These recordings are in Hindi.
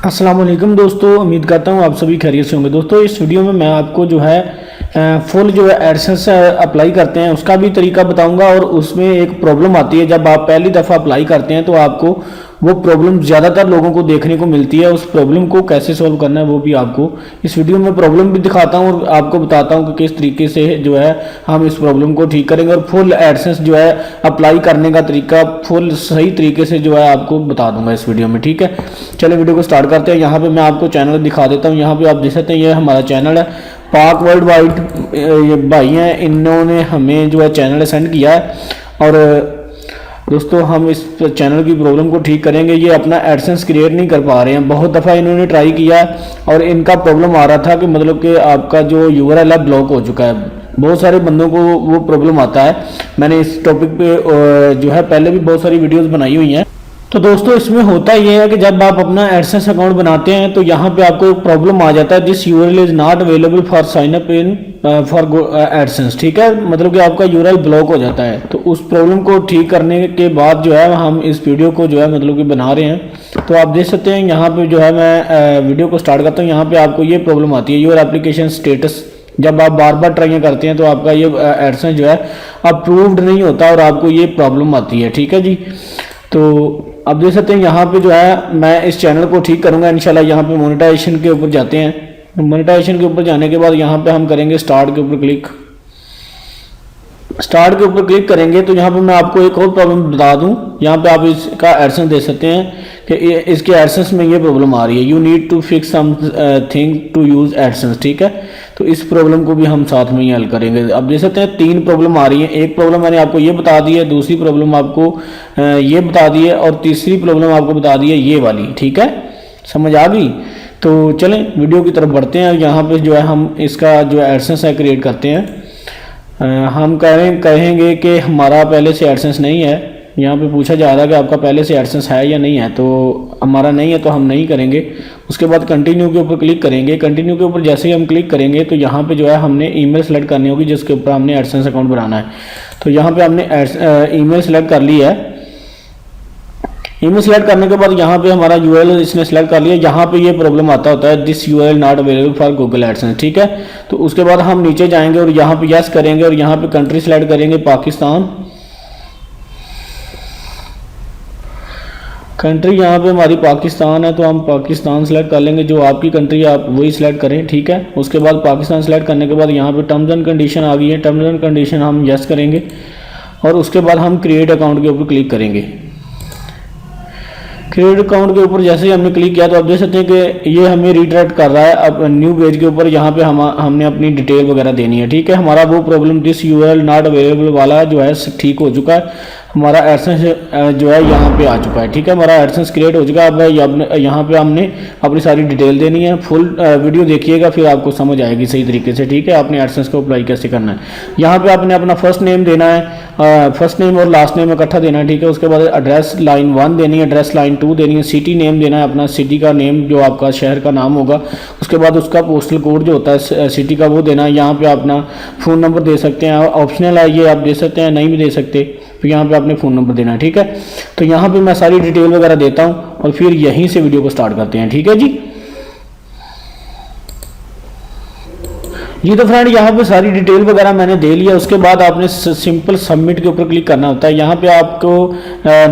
अस्सलाम वालेकुम दोस्तों, उम्मीद करता हूँ आप सभी खैरियत से होंगे। दोस्तों इस वीडियो में मैं आपको जो है फुल जो है एडसेंस अप्लाई करते हैं उसका भी तरीका बताऊंगा। और उसमें एक प्रॉब्लम आती है, जब आप पहली दफ़ा अप्लाई करते हैं तो आपको वो प्रॉब्लम ज़्यादातर लोगों को देखने को मिलती है। उस प्रॉब्लम को कैसे सॉल्व करना है वो भी आपको इस वीडियो में प्रॉब्लम भी दिखाता हूँ और आपको बताता हूँ कि किस तरीके से जो है हम इस प्रॉब्लम को ठीक करेंगे। और फुल एडसेंस जो है अप्लाई करने का तरीका फुल सही तरीके से जो है आपको बता दूंगा इस वीडियो में। ठीक है, चलिए वीडियो को स्टार्ट करते हैं। यहाँ पे मैं आपको चैनल दिखा देता हूँ। यहाँ पे आप देख सकते हैं ये हमारा चैनल है, पाक वर्ल्ड वाइड ये भाई हैं, इन्होंने हमें जो है चैनल सेंड किया है। और दोस्तों हम इस चैनल की प्रॉब्लम को ठीक करेंगे। ये अपना एडसेंस क्रिएट नहीं कर पा रहे हैं, बहुत दफ़ा इन्होंने ट्राई किया और इनका प्रॉब्लम आ रहा था कि मतलब कि आपका जो यूआरएल है ब्लॉक हो चुका है। बहुत सारे बंदों को वो प्रॉब्लम आता है। मैंने इस टॉपिक पे जो है पहले भी बहुत सारी वीडियोस बनाई हुई हैं। तो दोस्तों इसमें होता ये है कि जब आप अपना एडसेंस अकाउंट बनाते हैं तो यहाँ पे आपको एक प्रॉब्लम आ जाता है, this URL is not available for sign up in for AdSense. ठीक है, मतलब कि आपका यूआरएल ब्लॉक हो जाता है। तो उस प्रॉब्लम को ठीक करने के बाद जो है हम इस वीडियो को जो है मतलब कि बना रहे हैं। तो आप देख सकते हैं यहाँ पे जो है मैं वीडियो को स्टार्ट करता हूँ। यहाँ पे आपको ये प्रॉब्लम आती है, योर एप्लीकेशन स्टेटस। जब आप बार बार ट्राई करते हैं तो आपका ये एडसेंस जो है अप्रूव्ड नहीं होता और आपको ये प्रॉब्लम आती है। ठीक है जी, तो आप देख सकते हैं यहाँ पे जो है मैं इस चैनल को ठीक करूँगा इंशाल्लाह। यहाँ पे मोनेटाइजेशन के ऊपर जाते हैं। मोनेटाइजेशन के ऊपर जाने के बाद यहाँ पे हम करेंगे स्टार्ट के ऊपर क्लिक। स्टार्ट के ऊपर क्लिक करेंगे तो यहाँ पे मैं आपको एक और प्रॉब्लम बता दूँ। यहाँ पे आप इसका एडसेंस दे सकते हैं कि इसके एडसेंस में ये प्रॉब्लम आ रही है, you need to fix something to use AdSense. ठीक है, तो इस प्रॉब्लम को भी हम साथ में ही हल करेंगे। अब देख सकते हैं तीन प्रॉब्लम आ रही है। एक प्रॉब्लम मैंने आपको ये बता दी है, दूसरी प्रॉब्लम आपको ये बता दी है और तीसरी प्रॉब्लम आपको बता दी है ये वाली। ठीक है, समझ आ गई? तो चलें वीडियो की तरफ बढ़ते हैं। यहाँ पे जो है हम इसका जो एडसेंस है क्रिएट करते हैं। हम कहेंगे कि हमारा पहले से एडसेंस नहीं है। यहाँ पे पूछा जा रहा है कि आपका पहले से एडसेंस है या नहीं है, तो हमारा नहीं है तो हम नहीं करेंगे। उसके बाद कंटिन्यू के ऊपर क्लिक करेंगे। कंटिन्यू के ऊपर जैसे ही हम क्लिक करेंगे तो यहाँ पे जो है हमने ईमेल सेलेक्ट करनी होगी जिसके ऊपर हमने एडसेंस अकाउंट बनाना है। तो यहाँ पे हमने ईमेल सेलेक्ट कर ली है। ईमेल सेलेक्ट करने के बाद यहाँ पे हमारा यूआरएल इसने सेलेक्ट कर लिया। यहाँ पे ये प्रॉब्लम आता होता है, this URL not available for Google AdSense. ठीक है, तो उसके बाद हम नीचे जाएंगे और यहाँ पे यस करेंगे और यहाँ पे कंट्री सेलेक्ट करेंगे पाकिस्तान। कंट्री यहाँ पे हमारी पाकिस्तान है तो हम पाकिस्तान सेलेक्ट कर लेंगे। जो आपकी कंट्री है आप वही सिलेक्ट करें। ठीक है, उसके बाद पाकिस्तान सेलेक्ट करने के बाद यहाँ पे टर्म्स एंड कंडीशन आ गई है। टर्म्स एंड कंडीशन हम यस करेंगे और उसके बाद हम क्रिएट अकाउंट के ऊपर क्लिक करेंगे। क्रिएट अकाउंट के ऊपर जैसे ही हमने क्लिक किया तो आप देख सकते हैं कि ये हमें रीडायरेक्ट कर रहा है अब न्यू पेज के ऊपर। यहाँ पे हमने अपनी डिटेल वगैरह देनी है। ठीक है, हमारा वो problem this URL not available वाला जो है ठीक हो चुका है। हमारा एडसेंस जो है यहाँ पे आ चुका है। ठीक है, हमारा एडसेंस क्रिएट हो चुका है। अब यहाँ पे हमने अपनी सारी डिटेल देनी है। फुल वीडियो देखिएगा फिर आपको समझ आएगी सही तरीके से। ठीक है, आपने एडसेंस को अप्लाई कैसे करना है। यहाँ पे आपने अपना फर्स्ट नेम देना है, फर्स्ट नेम और लास्ट नेम इकट्ठा देना है। ठीक है, उसके बाद एड्रेस लाइन 1 देनी है, एड्रेस लाइन 2 देनी है, सिटी नेम देना है, अपना सिटी का नेम जो आपका शहर का नाम होगा। उसके बाद उसका पोस्टल कोड जो होता है सिटी का वो देना है। यहाँ पे अपना फ़ोन नंबर दे सकते हैं, ऑप्शनल है ये, आप दे सकते हैं नहीं भी दे सकते। तो यहाँ पे आपने फ़ोन नंबर देना है। ठीक है, तो यहाँ पे मैं सारी डिटेल वगैरह देता हूँ और फिर यहीं से वीडियो को स्टार्ट करते हैं। ठीक है जी, तो फ्रेंड यहाँ पे सारी डिटेल वगैरह मैंने दे लिया। उसके बाद आपने सिंपल सबमिट के ऊपर क्लिक करना होता है। यहाँ पे आपको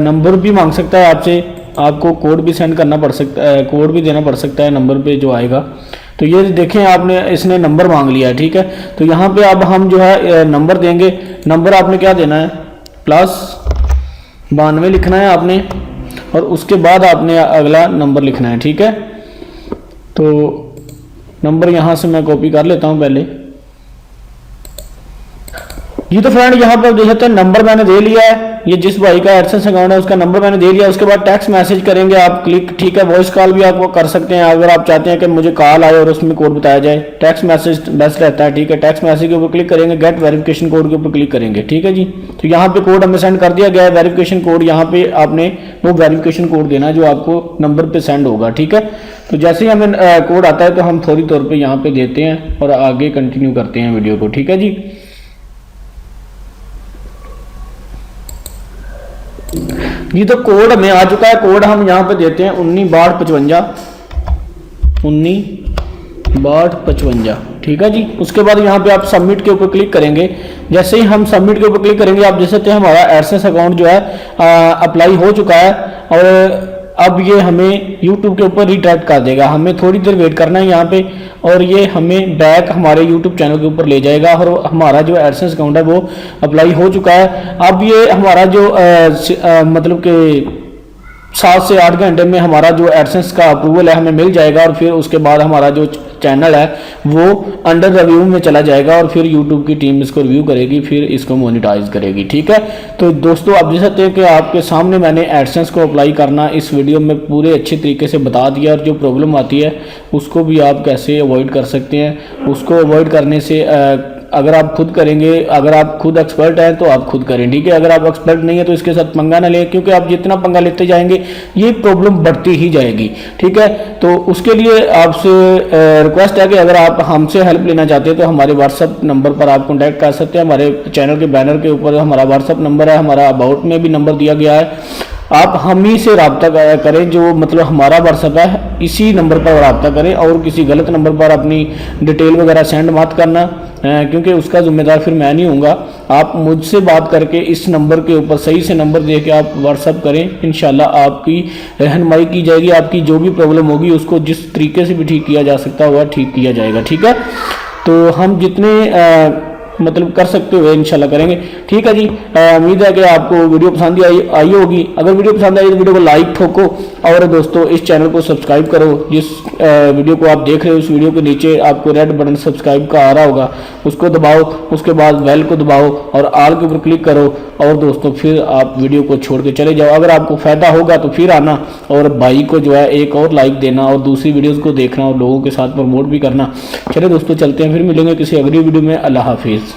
नंबर भी मांग सकता है आपसे, आपको कोड भी सेंड करना पड़ सकता है, कोड भी देना पड़ सकता है नंबर पे जो आएगा। तो ये देखें आपने इसने नंबर मांग लिया है। ठीक है, तो यहाँ पे अब हम जो है नंबर देंगे। नंबर आपने क्या देना है, +92 लिखना है आपने और उसके बाद आपने अगला नंबर लिखना है। ठीक है, तो नंबर यहाँ से मैं कॉपी कर लेता हूँ पहले। ये तो फ्रेंड यहाँ पर देख सकते हैं नंबर मैंने दे लिया है। ये जिस भाई का एडसेंस अकाउंट है उसका नंबर मैंने दे लिया। उसके बाद टेक्स्ट मैसेज करेंगे आप क्लिक। ठीक है, वॉइस कॉल भी आपको कर सकते हैं अगर आप चाहते हैं कि मुझे कॉल आए और उसमें कोड बताया जाए। टेक्स्ट मैसेज बेस्ट रहता है। ठीक है, टेक्स्ट मैसेज के ऊपर क्लिक करेंगे, गेट वेरिफिकेशन कोड के ऊपर क्लिक करेंगे। ठीक है जी, तो यहाँ पे कोड हमें सेंड कर दिया गया है, वेरिफिकेशन कोड। यहाँ पे आपने वो वेरिफिकेशन कोड देना है जो आपको नंबर पे सेंड होगा। ठीक है, तो जैसे ही हमें कोड आता है तो हम फौरी तौर पर यहाँ पे देते हैं और आगे कंटिन्यू करते हैं वीडियो को। ठीक है जी, ये तो कोड हमें आ चुका है। कोड हम यहाँ पे देते हैं 19 62 55। 196255। ठीक है जी। उसके बाद यहाँ पे आप सबमिट के ऊपर क्लिक करेंगे। जैसे ही हम सबमिट के ऊपर क्लिक करेंगे आप देख सकते हैं हमारा एडसेंस अकाउंट जो है अप्लाई हो चुका है और अब ये हमें YouTube के ऊपर रिडायरेक्ट कर देगा। हमें थोड़ी देर वेट करना है यहाँ पे और ये हमें बैक हमारे YouTube चैनल के ऊपर ले जाएगा और हमारा जो एडसेंस अकाउंट है वो अप्लाई हो चुका है। अब ये हमारा जो मतलब कि 7 से 8 घंटे में हमारा जो एडसेंस का अप्रूवल है हमें मिल जाएगा और फिर उसके बाद हमारा जो चैनल है वो अंडर रिव्यू में चला जाएगा और फिर YouTube की टीम इसको रिव्यू करेगी, फिर इसको मोनेटाइज करेगी। ठीक है। तो दोस्तों आप देख सकते हैं कि आपके सामने मैंने एडसेंस को अप्लाई करना इस वीडियो में पूरे अच्छे तरीके से बता दिया और जो प्रॉब्लम आती है उसको भी आप कैसे अवॉइड कर सकते हैं। उसको अवॉइड करने से अगर आप खुद करेंगे, अगर आप खुद एक्सपर्ट हैं तो आप खुद करें। ठीक है। अगर आप एक्सपर्ट नहीं है तो इसके साथ पंगा ना लें, क्योंकि आप जितना पंगा लेते जाएंगे ये प्रॉब्लम बढ़ती ही जाएगी। ठीक है। तो उसके लिए आपसे रिक्वेस्ट है कि अगर आप हमसे हेल्प लेना चाहते हैं तो हमारे व्हाट्सअप नंबर पर आप कॉन्टैक्ट कर सकते हैं। हमारे चैनल के बैनर के ऊपर हमारा व्हाट्सअप नंबर है, हमारा अबाउट में भी नंबर दिया गया है। आप हम ही से रब्ता करें, जो मतलब हमारा व्हाट्सअप है इसी नंबर पर रब्ता करें और किसी गलत नंबर पर अपनी डिटेल वगैरह सेंड मत करना, क्योंकि उसका जिम्मेदार फिर मैं नहीं हूँगा। आप मुझसे बात करके इस नंबर के ऊपर सही से नंबर दे के आप व्हाट्सअप करें। इंशाल्लाह आपकी रहनुमाई की जाएगी, आपकी जो भी प्रॉब्लम होगी उसको जिस तरीके से भी ठीक किया जा सकता है वह ठीक किया जाएगा। ठीक है। तो हम जितने मतलब कर सकते हुए इंशाल्लाह करेंगे। ठीक है जी। उम्मीद है कि आपको वीडियो पसंद आई होगी। अगर वीडियो पसंद आई तो वीडियो को लाइक ठोको और दोस्तों इस चैनल को सब्सक्राइब करो। जिस वीडियो को आप देख रहे हो उस वीडियो के नीचे आपको रेड बटन सब्सक्राइब का आ रहा होगा, उसको दबाओ, उसके बाद बेल को दबाओ और ऑल के ऊपर क्लिक करो और दोस्तों फिर आप वीडियो को छोड़ के चले जाओ। अगर आपको फ़ायदा होगा तो फिर आना और भाई को जो है एक और लाइक देना और दूसरी वीडियोज़ को देखना और लोगों के साथ प्रमोट भी करना। चलिए दोस्तों चलते हैं, फिर मिलेंगे किसी अगली वीडियो में। अल्लाह हाफिज़।